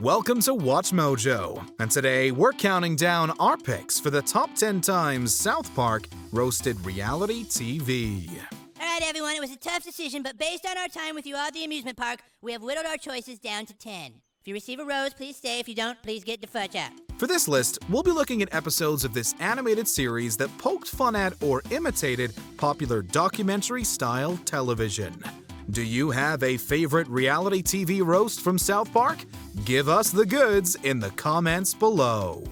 Welcome to Watch Mojo, and today we're counting down our picks for the top 10 times South Park roasted reality TV. Alright everyone, it was a tough decision, but based on our time with you all at the amusement park, we have whittled our choices down to 10. If you receive a rose, please stay. If you don't, please get the fudge out. For this list, we'll be looking at episodes of this animated series that poked fun at or imitated popular documentary-style television. Do you have a favorite reality TV roast from South Park? Give us the goods in the comments below.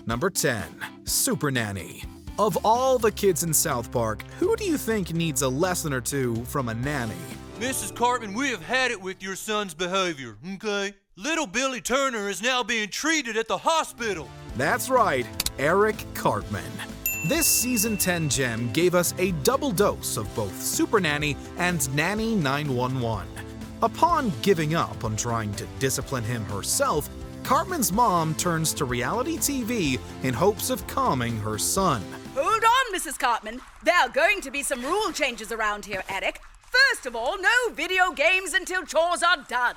Number 10. Supernanny. Of all the kids in South Park, who do you think needs a lesson or two from a nanny? Mrs. Cartman, we have had it with your son's behavior, okay? Little Billy Turner is now being treated at the hospital. That's right, Eric Cartman. This Season 10 gem gave us a double dose of both Supernanny and Nanny 911. Upon giving up on trying to discipline him herself, Cartman's mom turns to reality TV in hopes of calming her son. Hold on, Mrs. Cartman. There are going to be some rule changes around here, Eric. First of all, no video games until chores are done.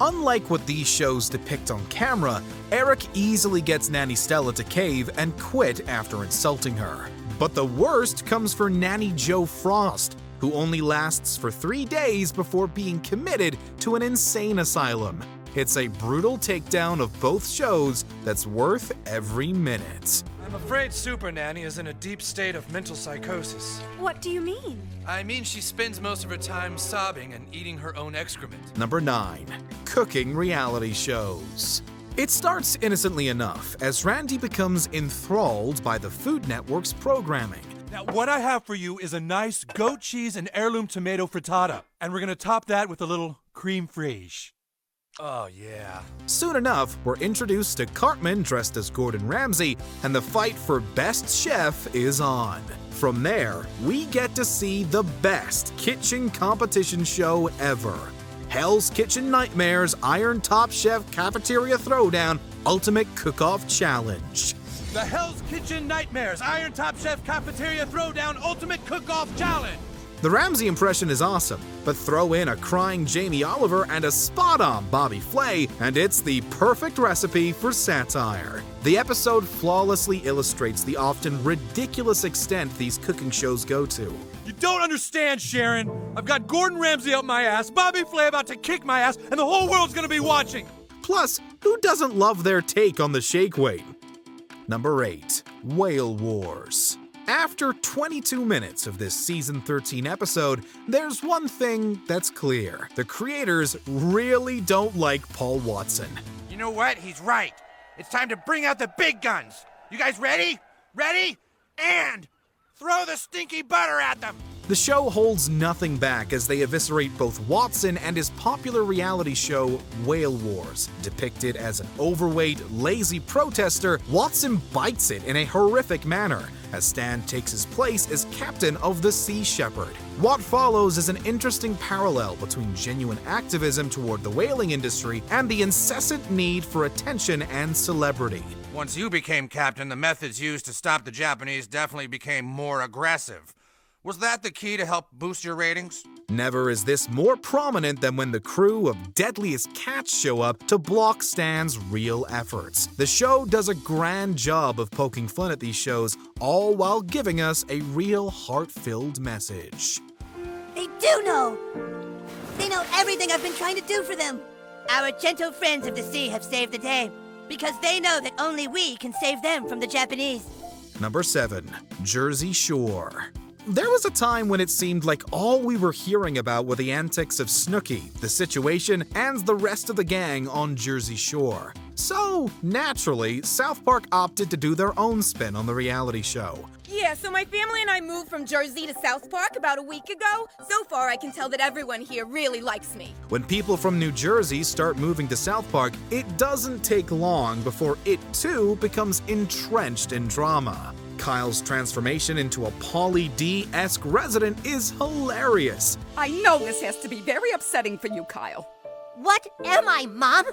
Unlike what these shows depict on camera, Eric easily gets Nanny Stella to cave and quit after insulting her. But the worst comes for Nanny Joe Frost, who only lasts for 3 days before being committed to an insane asylum. It's a brutal takedown of both shows that's worth every minute. I'm afraid Supernanny is in a deep state of mental psychosis. What do you mean? I mean she spends most of her time sobbing and eating her own excrement. Number 9. Cooking reality shows. It starts innocently enough as Randy becomes enthralled by the Food Network's programming. Now, what I have for you is a nice goat cheese and heirloom tomato frittata, and we're gonna top that with a little creme fraiche. Oh, yeah. Soon enough, we're introduced to Cartman dressed as Gordon Ramsay, and the fight for Best Chef is on. From there, we get to see the best kitchen competition show ever. Hell's Kitchen Nightmares Iron Top Chef Cafeteria Throwdown Ultimate Cook-Off Challenge. The Hell's Kitchen Nightmares Iron Top Chef Cafeteria Throwdown Ultimate Cook-Off Challenge. The Ramsay impression is awesome, but throw in a crying Jamie Oliver and a spot-on Bobby Flay, and it's the perfect recipe for satire. The episode flawlessly illustrates the often ridiculous extent these cooking shows go to. You don't understand, Sharon. I've got Gordon Ramsay up my ass, Bobby Flay about to kick my ass, and the whole world's gonna be watching. Plus, who doesn't love their take on the shake weight? Number 8. Whale Wars. After 22 minutes of this Season 13 episode, there's one thing that's clear. The creators really don't like Paul Watson. You know what? He's right. It's time to bring out the big guns. You guys ready? Ready? And throw the stinky butter at them. The show holds nothing back as they eviscerate both Watson and his popular reality show, Whale Wars. Depicted as an overweight, lazy protester, Watson bites it in a horrific manner, as Stan takes his place as captain of the Sea Shepherd. What follows is an interesting parallel between genuine activism toward the whaling industry and the incessant need for attention and celebrity. Once you became captain, the methods used to stop the Japanese definitely became more aggressive. Was that the key to help boost your ratings? Never is this more prominent than when the crew of Deadliest Cats show up to block Stan's real efforts. The show does a grand job of poking fun at these shows, all while giving us a real heart-filled message. They do know! They know everything I've been trying to do for them. Our gentle friends of the sea have saved the day, because they know that only we can save them from the Japanese. Number 7. Jersey Shore. There was a time when it seemed like all we were hearing about were the antics of Snooki, the situation, and the rest of the gang on Jersey Shore. So, naturally, South Park opted to do their own spin on the reality show. Yeah, so my family and I moved from Jersey to South Park about a week ago. So far, I can tell that everyone here really likes me. When people from New Jersey start moving to South Park, it doesn't take long before it too becomes entrenched in drama. Kyle's transformation into a Pauly D-esque resident is hilarious. I know this has to be very upsetting for you, Kyle. What am I, Mom?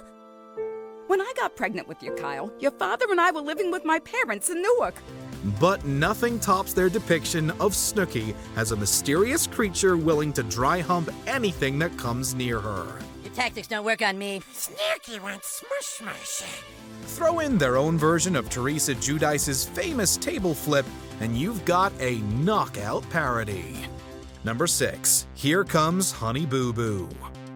When I got pregnant with you, Kyle, your father and I were living with my parents in Newark. But nothing tops their depiction of Snooki as a mysterious creature willing to dry hump anything that comes near her. Your tactics don't work on me. Snooki wants smush smush. Throw in their own version of Teresa Giudice's famous table flip, and you've got a knockout parody. Number 6. Here Comes Honey Boo Boo.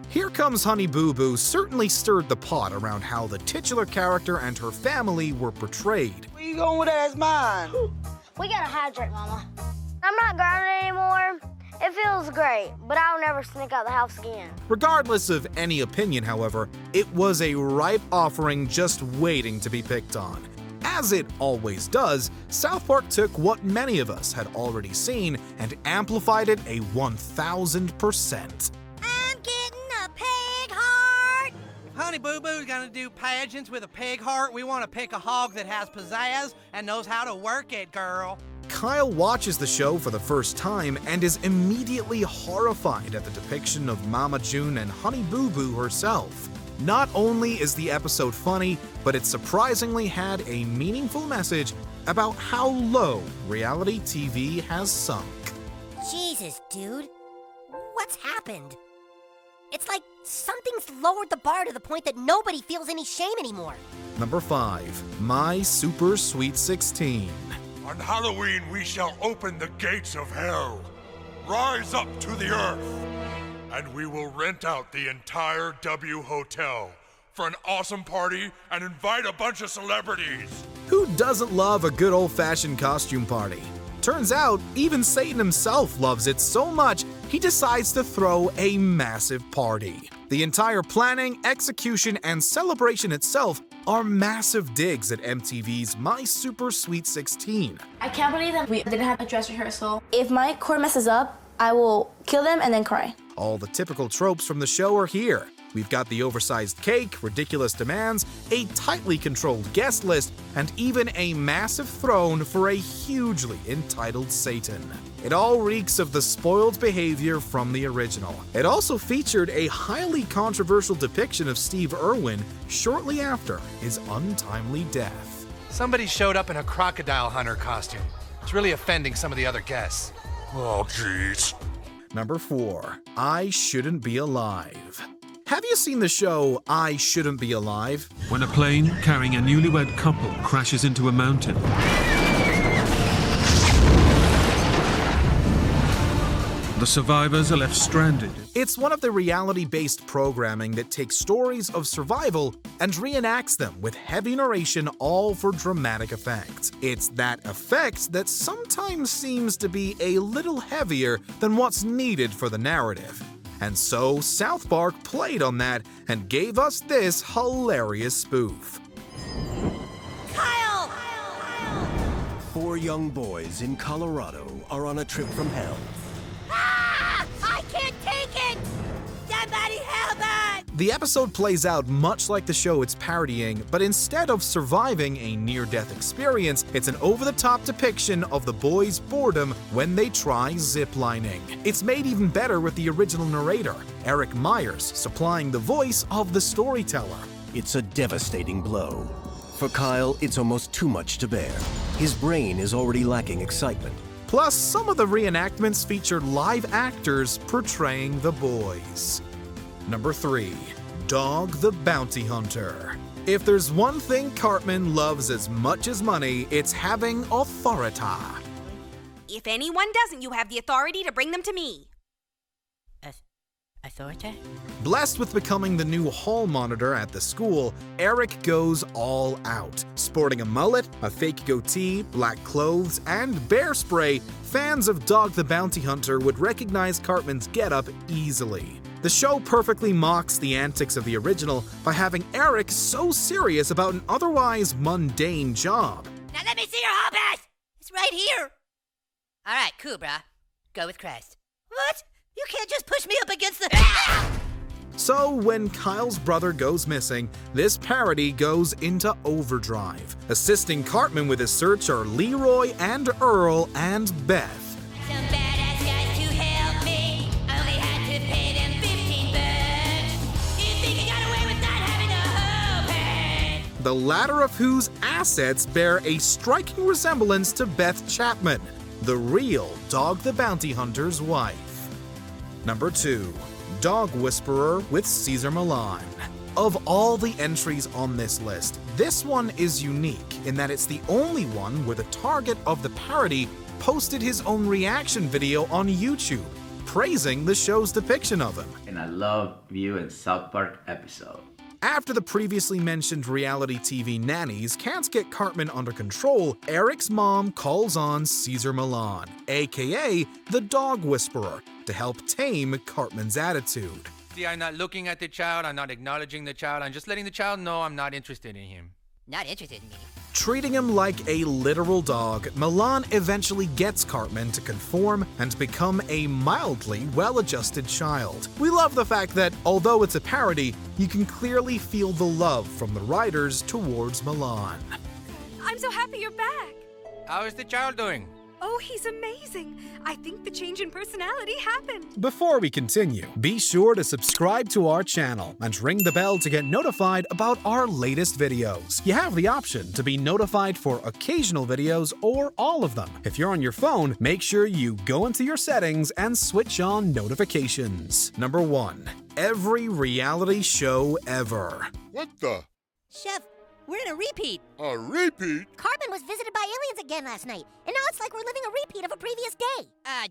Here Comes Honey Boo Boo certainly stirred the pot around how the titular character and her family were portrayed. Where you going with that? It's mine. We gotta hydrate, Mama. I'm not grinding anymore. It feels great, but I'll never sneak out the house again. Regardless of any opinion, however, it was a ripe offering just waiting to be picked on. As it always does, South Park took what many of us had already seen and amplified it a 1000%. I'm getting a pig heart! Honey Boo Boo's gonna do pageants with a pig heart. We want to pick a hog that has pizzazz and knows how to work it, girl. Kyle watches the show for the first time and is immediately horrified at the depiction of Mama June and Honey Boo Boo herself. Not only is the episode funny, but it surprisingly had a meaningful message about how low reality TV has sunk. Jesus, dude. What's happened? It's like something's lowered the bar to the point that nobody feels any shame anymore. Number 5. My Super Sweet 16. On Halloween, we shall open the gates of hell, rise up to the earth, and we will rent out the entire W Hotel for an awesome party and invite a bunch of celebrities. Who doesn't love a good old-fashioned costume party? Turns out, even Satan himself loves it so much, he decides to throw a massive party. The entire planning, execution, and celebration itself are massive digs at MTV's My Super Sweet 16. I can't believe that we didn't have a dress rehearsal. If my core messes up, I will kill them and then cry. All the typical tropes from the show are here. We've got the oversized cake, ridiculous demands, a tightly controlled guest list, and even a massive throne for a hugely entitled Satan. It all reeks of the spoiled behavior from the original. It also featured a highly controversial depiction of Steve Irwin shortly after his untimely death. Somebody showed up in a crocodile hunter costume. It's really offending some of the other guests. Oh, jeez. Number 4. I Shouldn't Be Alive. Have you seen the show I Shouldn't Be Alive? When a plane carrying a newlywed couple crashes into a mountain, the survivors are left stranded. It's one of the reality-based programming that takes stories of survival and reenacts them with heavy narration, all for dramatic effect. It's that effect that sometimes seems to be a little heavier than what's needed for the narrative. And so South Park played on that and gave us this hilarious spoof. Kyle! 4 young boys in Colorado are on a trip from hell. Ah! I can't take it! Somebody help us! The episode plays out much like the show it's parodying, but instead of surviving a near-death experience, it's an over-the-top depiction of the boys' boredom when they try ziplining. It's made even better with the original narrator, Eric Myers, supplying the voice of the storyteller. It's a devastating blow. For Kyle, it's almost too much to bear. His brain is already lacking excitement. Plus, some of the reenactments featured live actors portraying the boys. Number 3. Dog the Bounty Hunter. If there's one thing Cartman loves as much as money, it's having authority. If anyone doesn't, you have the authority to bring them to me. Authority? Blessed with becoming the new hall monitor at the school, Eric goes all out. Sporting a mullet, a fake goatee, black clothes, and bear spray, fans of Dog the Bounty Hunter would recognize Cartman's getup easily. The show perfectly mocks the antics of the original by having Eric so serious about an otherwise mundane job. Now let me see your hall pass! It's right here! Alright, cool, brah. Go with Christ. What? You can't just push me up against the... So when Kyle's brother goes missing, this parody goes into overdrive. Assisting Cartman with his search are Leroy and Earl and Beth. Some badass guys to help me. Only had to pay them $15. You think you got away with not having a whole pay? the latter of whose assets bear a striking resemblance to Beth Chapman, the real Dog the Bounty Hunter's wife. Number 2. Dog Whisperer with Cesar Millan. Of all the entries on this list, this one is unique in that it's the only one where the target of the parody posted his own reaction video on YouTube, praising the show's depiction of him. And I love viewing South Park episode. After the previously mentioned reality TV nannies can't get Cartman under control, Eric's mom calls on Cesar Millan, aka the Dog Whisperer, to help tame Cartman's attitude. See, I'm not looking at the child, I'm not acknowledging the child, I'm just letting the child know I'm not interested in him. Not interested in me. Treating him like a literal dog, Millan eventually gets Cartman to conform and become a mildly well-adjusted child. We love the fact that, although it's a parody, you can clearly feel the love from the writers towards Millan. I'm so happy you're back. How is the child doing? Oh, he's amazing. I think the change in personality happened. Before we continue, be sure to subscribe to our channel and ring the bell to get notified about our latest videos. You have the option to be notified for occasional videos or all of them. If you're on your phone, make sure you go into your settings and switch on notifications. Number 1. Every reality show ever. What the? Chef, we're in a repeat. A repeat? Cartman was visited by aliens again last night, and now it's like we're living a repeat of a previous day.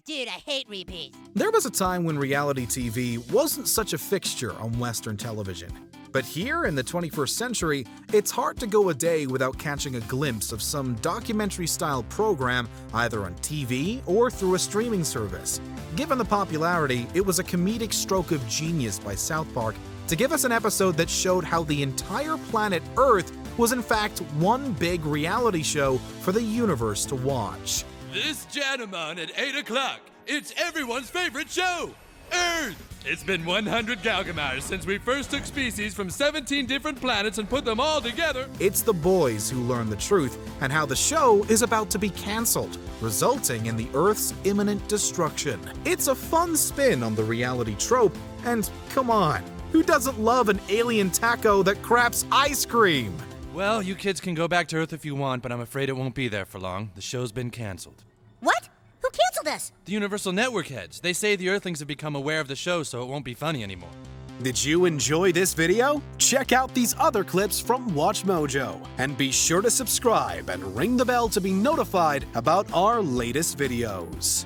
Dude, I hate repeats. There was a time when reality TV wasn't such a fixture on Western television. But here in the 21st century, it's hard to go a day without catching a glimpse of some documentary-style program either on TV or through a streaming service. Given the popularity, it was a comedic stroke of genius by South Park to give us an episode that showed how the entire planet Earth was in fact one big reality show for the universe to watch. This gentleman at 8 o'clock, it's everyone's favorite show, Earth! It's been 100 Galgamars since we first took species from 17 different planets and put them all together. It's the boys who learn the truth and how the show is about to be cancelled, resulting in the Earth's imminent destruction. It's a fun spin on the reality trope, and come on, who doesn't love an alien taco that craps ice cream? Well, you kids can go back to Earth if you want, but I'm afraid it won't be there for long. The show's been canceled. What? Who canceled us? The Universal Network heads. They say the Earthlings have become aware of the show, so it won't be funny anymore. Did you enjoy this video? Check out these other clips from WatchMojo, and be sure to subscribe and ring the bell to be notified about our latest videos.